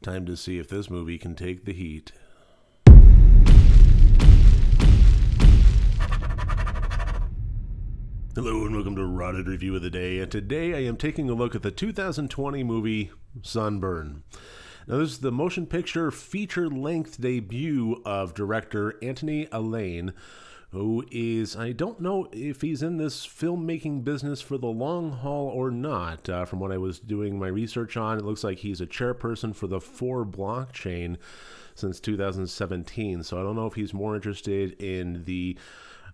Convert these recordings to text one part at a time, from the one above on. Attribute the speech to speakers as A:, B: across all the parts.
A: Time to see if this movie can take the heat. Hello and welcome to Rotted Review of the Day, and today I am taking a look at the 2020 movie Sunburn. Now this is the motion picture feature-length debut of director Anthony Allain, who is, I don't know if he's in this filmmaking business for the long haul or not. From what I was doing my research on, it looks like he's a chairperson for the 4 blockchain since 2017, so I don't know if he's more interested in the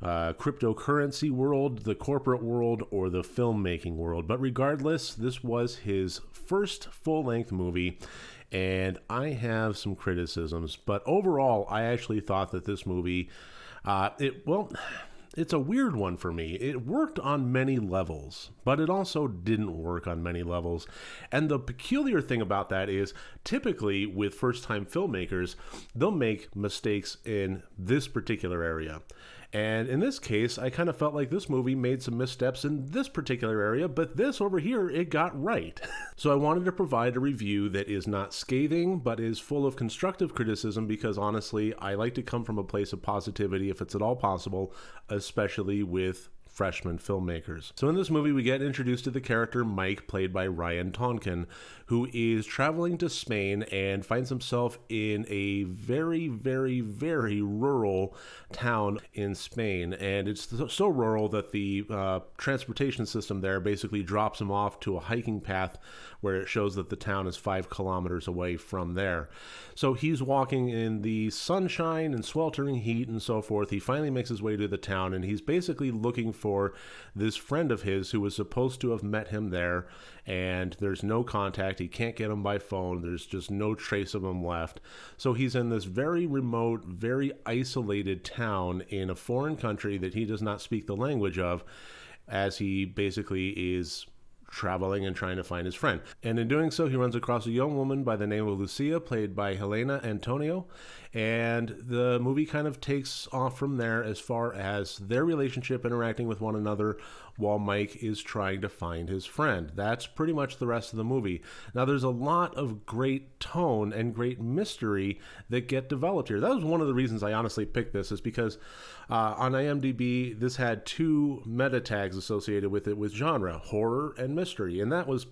A: cryptocurrency world, the corporate world, or the filmmaking world. But regardless, this was his first full-length movie, and I have some criticisms. But overall, I actually thought that this movie, it's a weird one for me. It worked on many levels, but it also didn't work on many levels. And the peculiar thing about that is, typically with first-time filmmakers, they'll make mistakes in this particular area. And in this case, I kind of felt like this movie made some missteps in this particular area, but this over here, it got right. So I wanted to provide a review that is not scathing, but is full of constructive criticism, because honestly, I like to come from a place of positivity if it's at all possible, especially with freshman filmmakers. So in this movie, we get introduced to the character Mike, played by Ryan Tonkin, who is traveling to Spain and finds himself in a very, very, very rural town in Spain. And it's so rural that the transportation system there basically drops him off to a hiking path where it shows that the town is 5 kilometers away from there. So he's walking in the sunshine and sweltering heat and so forth. He finally makes his way to the town, and he's basically looking for this friend of his who was supposed to have met him there, and there's no contact. He can't get him by phone. There's just no trace of him left. So he's in this very remote, very isolated town in a foreign country that he does not speak the language of, as he basically is traveling and trying to find his friend. And in doing so, he runs across a young woman by the name of Lucia, played by Helena Antonio, and the movie kind of takes off from there as far as their relationship interacting with one another while Mike is trying to find his friend. That's pretty much the rest of the movie. Now, there's a lot of great tone and great mystery that get developed here. That was one of the reasons I honestly picked this, is because on IMDb, this had 2 meta tags associated with it with genre, horror and mystery, and that was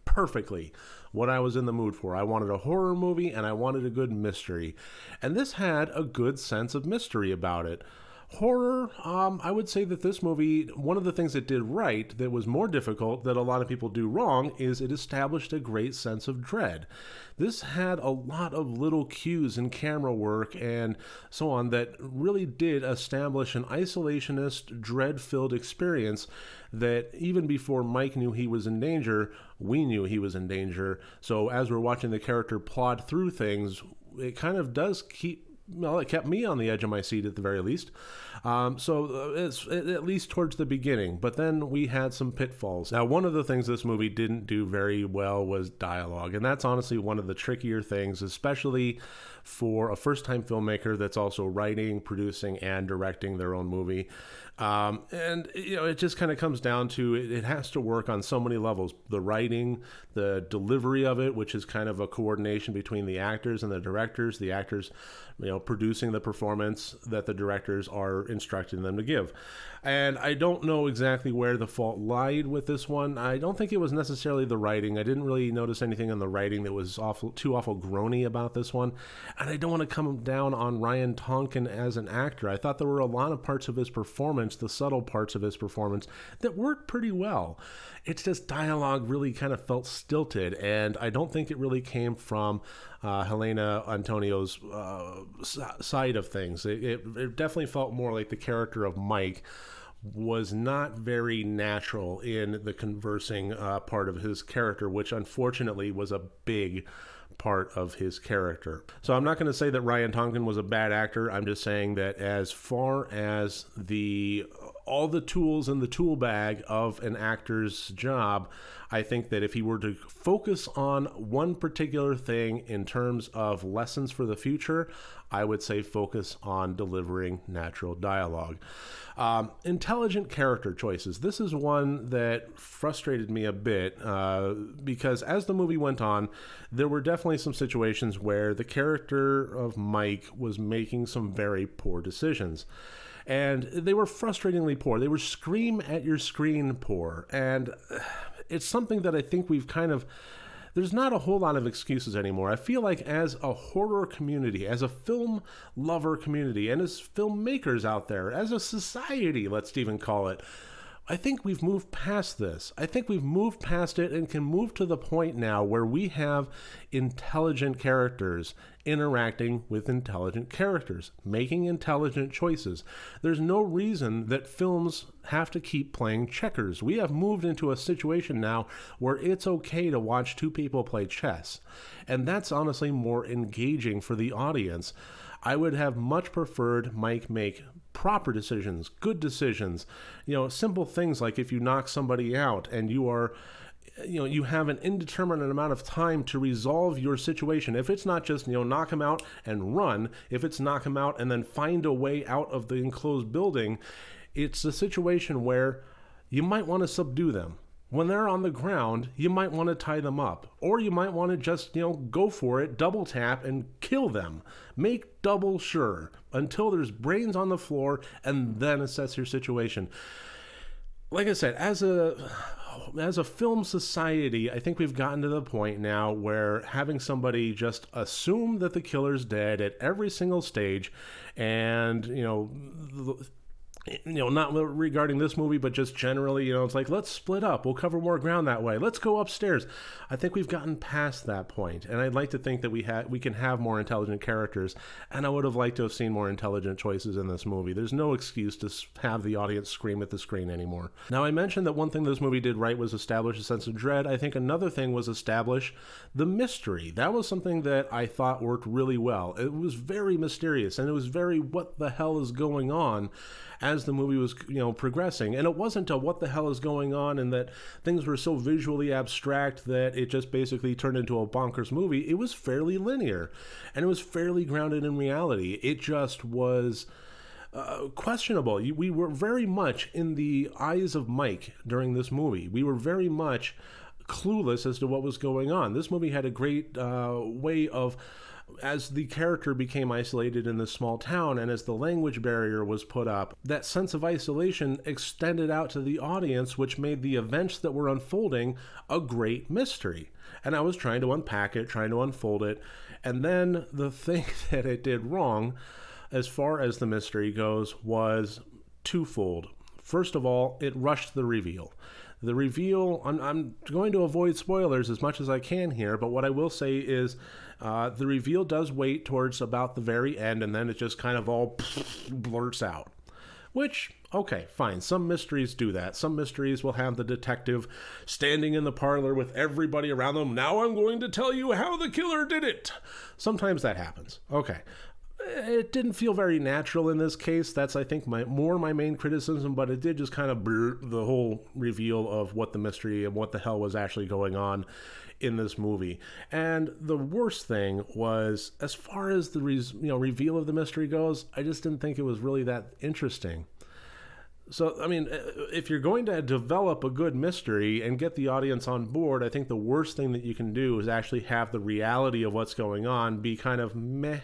A: perfectly what I was in the mood for. I wanted a horror movie and I wanted a good mystery, and this had a good sense of mystery about it. Horror, I would say that this movie, one of the things it did right that was more difficult that a lot of people do wrong is it established a great sense of dread. This had a lot of little cues in camera work and so on that really did establish an isolationist, dread-filled experience that even before Mike knew he was in danger, we knew he was in danger. So as we're watching the character plod through things, it kind of does it kept me on the edge of my seat at the very least. It's at least towards the beginning, but then we had some pitfalls. Now, one of the things this movie didn't do very well was dialogue, and that's honestly one of the trickier things, especially for a first-time filmmaker that's also writing, producing, and directing their own movie. And it just kind of comes down to it has to work on so many levels. The writing, the delivery of it, which is kind of a coordination between the actors and the directors. The actors, producing the performance that the directors are instructing them to give. And I don't know exactly where the fault lied with this one. I don't think it was necessarily the writing. I didn't really notice anything in the writing that was too awful groany about this one. And I don't want to come down on Ryan Tonkin as an actor. I thought there were a lot of parts of his performance, the subtle parts of his performance, that worked pretty well. It's just dialogue really kind of felt stilted, and I don't think it really came from Helena Antonio's side of things. It definitely felt more like the character of Mike was not very natural in the conversing part of his character, which unfortunately was a big part of his character. So I'm not going to say that Ryan Tonkin was a bad actor. I'm just saying that as far as the all the tools in the tool bag of an actor's job. I think that if he were to focus on one particular thing in terms of lessons for the future, I would say focus on delivering natural dialogue. Intelligent character choices. This is one that frustrated me a bit because as the movie went on, there were definitely some situations where the character of Mike was making some very poor decisions. And they were frustratingly poor. They were scream at your screen poor. And it's something that I think we've kind of... There's not a whole lot of excuses anymore. I feel like as a horror community, as a film lover community, and as filmmakers out there, as a society, let's even call it, I think we've moved past this. I think we've moved past it and can move to the point now where we have intelligent characters interacting with intelligent characters, making intelligent choices. There's no reason that films have to keep playing checkers. We have moved into a situation now where it's okay to watch two people play chess. And that's honestly more engaging for the audience. I would have much preferred Mike make proper decisions, good decisions, simple things like if you knock somebody out and you are, you have an indeterminate amount of time to resolve your situation. If it's not just, knock him out and run, if it's knock him out and then find a way out of the enclosed building, it's a situation where you might want to subdue them. When they're on the ground, you might want to tie them up, or you might want to just, go for it, double tap and kill them. Make double sure until there's brains on the floor and then assess your situation. Like I said, as a film society, I think we've gotten to the point now where having somebody just assume that the killer's dead at every single stage and, not regarding this movie, but just generally, it's like, let's split up. We'll cover more ground that way. Let's go upstairs. I think we've gotten past that point, and I'd like to think that we can have more intelligent characters, and I would have liked to have seen more intelligent choices in this movie. There's no excuse to have the audience scream at the screen anymore. Now, I mentioned that one thing this movie did right was establish a sense of dread. I think another thing was establish the mystery. That was something that I thought worked really well. It was very mysterious, and it was very what the hell is going on as the movie was, progressing. And it wasn't a what the hell is going on and that things were so visually abstract that it just basically turned into a bonkers movie. It was fairly linear, and it was fairly grounded in reality. It just was questionable. We were very much in the eyes of Mike during this movie. We were very much clueless as to what was going on. This movie had a great way of... As the character became isolated in this small town and as the language barrier was put up, that sense of isolation extended out to the audience, which made the events that were unfolding a great mystery. And I was trying to unpack it, trying to unfold it. And then the thing that it did wrong, as far as the mystery goes, was twofold. First of all, it rushed the reveal. The reveal, I'm going to avoid spoilers as much as I can here, but what I will say is the reveal does wait towards about the very end, and then it just kind of all blurts out. Which, okay, fine. Some mysteries do that. Some mysteries will have the detective standing in the parlor with everybody around them. Now I'm going to tell you how the killer did it. Sometimes that happens. Okay. It didn't feel very natural in this case. That's, I think, my main criticism, but it did just kind of blur the whole reveal of what the mystery and what the hell was actually going on in this movie. And the worst thing was, as far as the reveal of the mystery goes, I just didn't think it was really that interesting. So, I mean, if you're going to develop a good mystery and get the audience on board, I think the worst thing that you can do is actually have the reality of what's going on be kind of meh.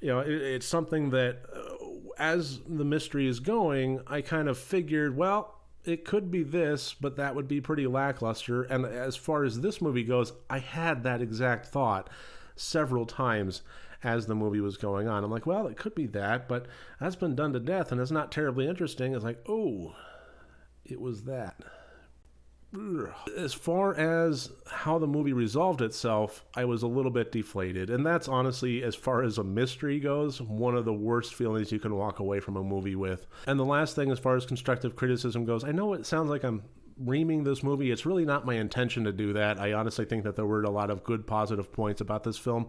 A: It's something that as the mystery is going, I kind of figured, well, it could be this, but that would be pretty lackluster. And as far as this movie goes, I had that exact thought several times as the movie was going on. I'm like, well, it could be that, but that's been done to death and it's not terribly interesting. It's like, oh, it was that. As far as how the movie resolved itself, I was a little bit deflated. And that's honestly, as far as a mystery goes, one of the worst feelings you can walk away from a movie with. And the last thing, as far as constructive criticism goes, I know it sounds like I'm reaming this movie. It's really not my intention to do that. I honestly think that there were a lot of good, positive points about this film.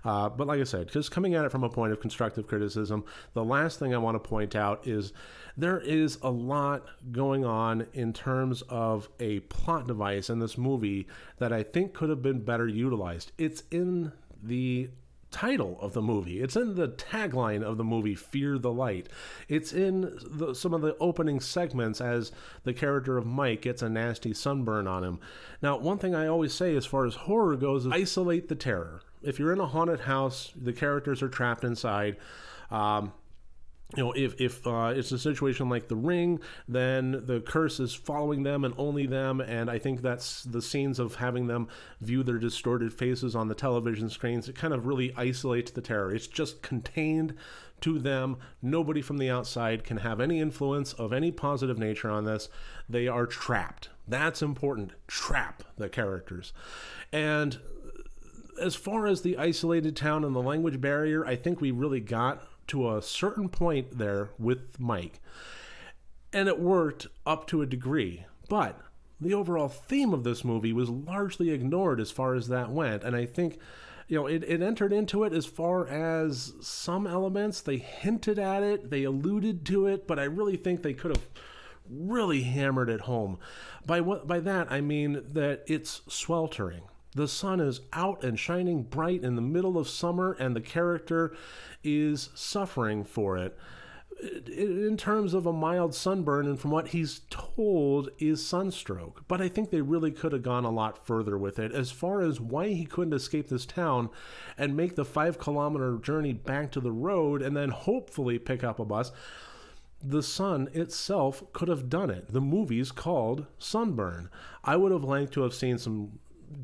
A: But like I said, just coming at it from a point of constructive criticism, the last thing I want to point out is there is a lot going on in terms of a plot device in this movie that I think could have been better utilized. It's in the title of the movie. It's in the tagline of the movie, Fear the Light. It's in some of the opening segments as the character of Mike gets a nasty sunburn on him. Now, one thing I always say as far as horror goes is isolate the terror. If you're in a haunted house, the characters are trapped inside. If it's a situation like The Ring, then the curse is following them and only them, and I think that's the scenes of having them view their distorted faces on the television screens. It kind of really isolates the terror. It's just contained to them. Nobody from the outside can have any influence of any positive nature on this. They are trapped. That's important. Trap the characters. And as far as the isolated town and the language barrier, I think we really got to a certain point there with Mike. And it worked up to a degree. But the overall theme of this movie was largely ignored as far as that went. And I think, it entered into it as far as some elements. They hinted at it, they alluded to it, but I really think they could have really hammered it home. By that, I mean that it's sweltering. The sun is out and shining bright in the middle of summer, and the character is suffering for it. In terms of a mild sunburn, and from what he's told is sunstroke. But I think they really could have gone a lot further with it as far as why he couldn't escape this town and make the 5-kilometer journey back to the road and then hopefully pick up a bus. The sun itself could have done it. The movie's called Sunburn. I would have liked to have seen some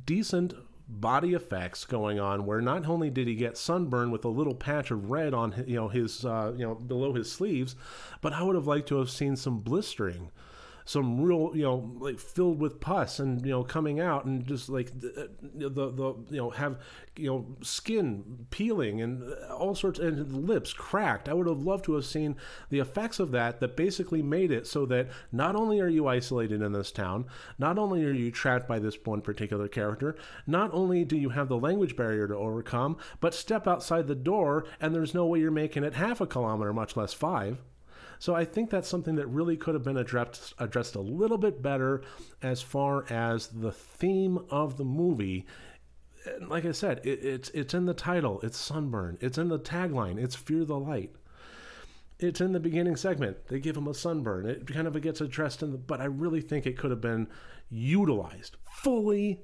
A: decent body effects going on where not only did he get sunburn with a little patch of red on his below his sleeves, but I would have liked to have seen some blistering, some real like filled with pus and coming out, and just like have skin peeling and all sorts, and lips cracked. I would have loved to have seen the effects of that basically made it so that not only are you isolated in this town, not only are you trapped by this one particular character, not only do you have the language barrier to overcome, but step outside the door and there's no way you're making it 0.5 kilometer, much less 5. So I think that's something that really could have been addressed a little bit better as far as the theme of the movie. Like I said, it's in the title. It's Sunburn. It's in the tagline. It's Fear the Light. It's in the beginning segment. They give him a sunburn. It kind of gets addressed but I really think it could have been utilized, fully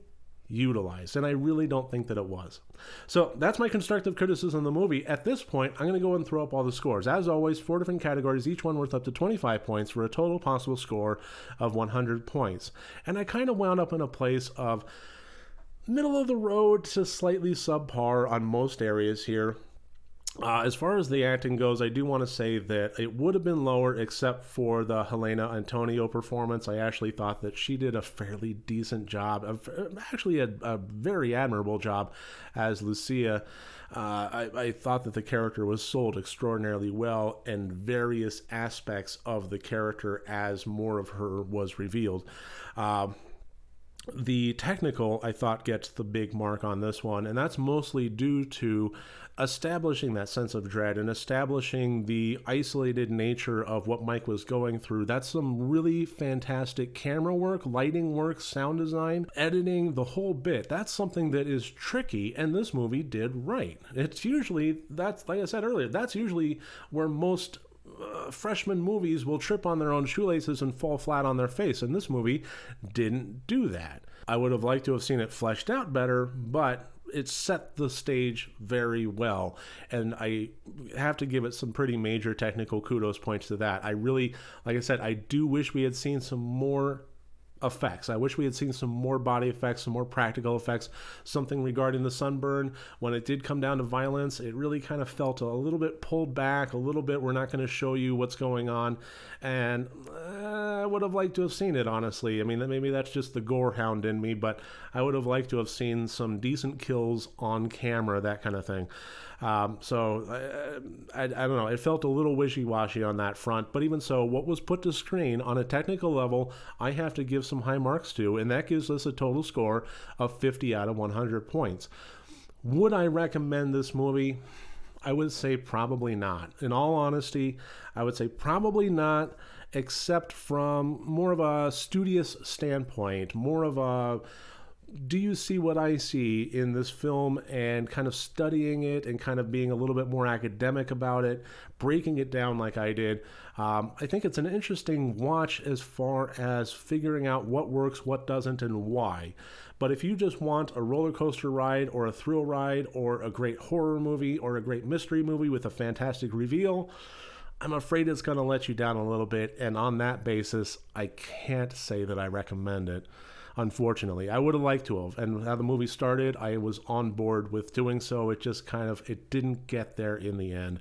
A: utilized, and I really don't think that it was. So that's my constructive criticism of the movie. At this point, I'm going to go and throw up all the scores. As always, 4 different categories, each one worth up to 25 points for a total possible score of 100 points. And I kind of wound up in a place of middle of the road to slightly subpar on most areas here. As far as the acting goes, I do want to say that it would have been lower except for the Helena Antonio performance. I actually thought that she did a fairly decent job, actually a very admirable job as Lucia. I thought that the character was sold extraordinarily well, and various aspects of the character as more of her was revealed. The technical, I thought, gets the big mark on this one, and that's mostly due to establishing that sense of dread and establishing the isolated nature of what Mike was going through. That's some really fantastic camera work, lighting work, sound design, editing, the whole bit. That's something that is tricky, and this movie did right. It's usually, like I said earlier, that's usually where most freshman movies will trip on their own shoelaces and fall flat on their face, and this movie didn't do that. I would have liked to have seen it fleshed out better, but it set the stage very well, and I have to give it some pretty major technical kudos points to that. I really, like I said, I do wish we had seen some more effects. I wish we had seen some more body effects, some more practical effects, something regarding the sunburn. When it did come down to violence, it really kind of felt a little bit pulled back, a little bit, we're not going to show you what's going on. And I would have liked to have seen it, honestly. I mean, maybe that's just the gore hound in me, but I would have liked to have seen some decent kills on camera, that kind of thing. So I don't know. It felt a little wishy-washy on that front, but even so, what was put to screen on a technical level, I have to give some high marks to, and that gives us a total score of 50 out of 100 points. Would I recommend this movie? I would say probably not. In all honesty, I would say probably not, except from more of a studious standpoint, more of a, do you see what I see in this film, and kind of studying it and kind of being a little bit more academic about it, breaking it down like I did. I think it's an interesting watch as far as figuring out what works, what doesn't, and why. But if you just want a roller coaster ride or a thrill ride or a great horror movie or a great mystery movie with a fantastic reveal, I'm afraid it's going to let you down a little bit. And on that basis, I can't say that I recommend it. Unfortunately, I would have liked to have. And how the movie started, I was on board with doing so. It just kind of, it didn't get there in the end.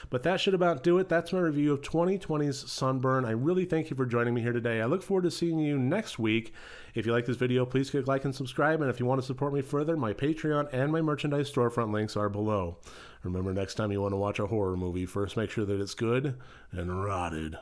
A: But that should about do it. That's my review of 2020's Sunburn. I really thank you for joining me here today. I look forward to seeing you next week. If you like this video, please click like and subscribe. And if you want to support me further, my Patreon and my merchandise storefront links are below. Remember, next time you want to watch a horror movie, first make sure that it's good and rotted.